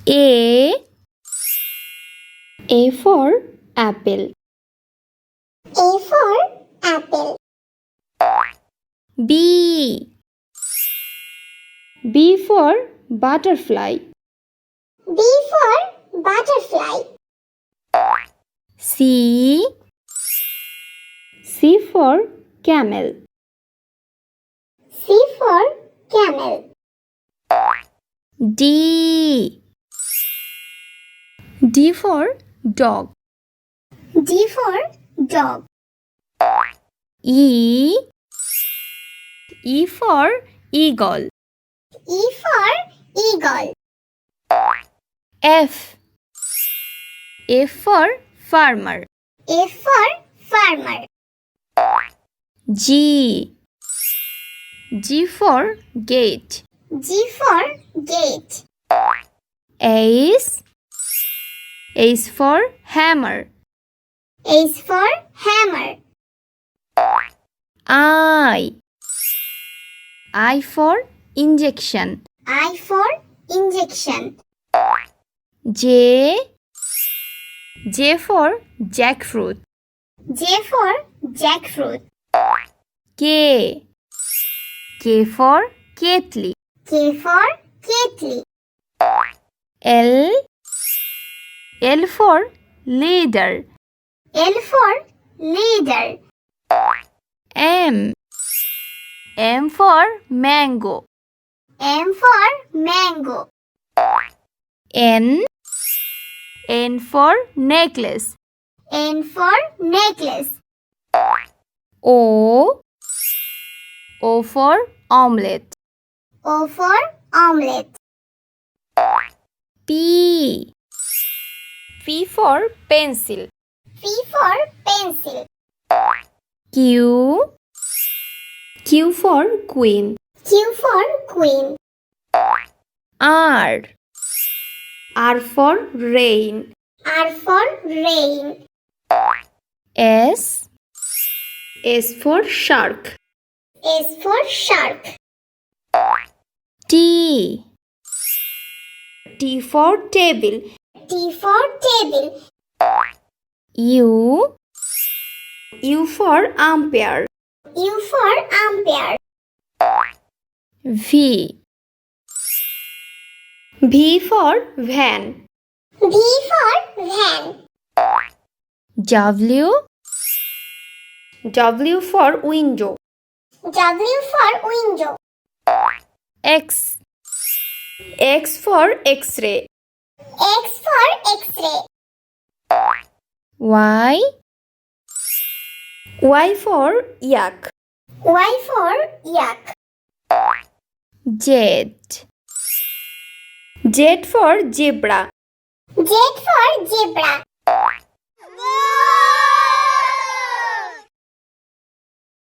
A. A for apple. A for apple. B. B for butterfly. B for butterfly. C. C for camel. C for camel. D. D for dog. D for dog. E. E for eagle. E for eagle. F. F for farmer. F for farmer. G. G for gate. G for gate. H. H for hammer. H for hammer. I. I for injection. I for injection. J. J for jackfruit. J for jackfruit. K. K for kettle. K for kettle. L. L for ladder. L for ladder. M. M for mango. M for mango. N. N for necklace. N for necklace. O. O for omelette. O for omelette. P. P for pencil. P for pencil. Q. Q for queen. Q for queen. R. R for rain. R for rain. S. S for shark. S for shark. T. T for table. T for table. U. U for umpire. U for umpire. V. V for van. V for van. W. W for window. W for window. X. X for X-ray. X for X-ray. Y. Y for yak. Y for yak. Z. Z for zebra. Z for zebra.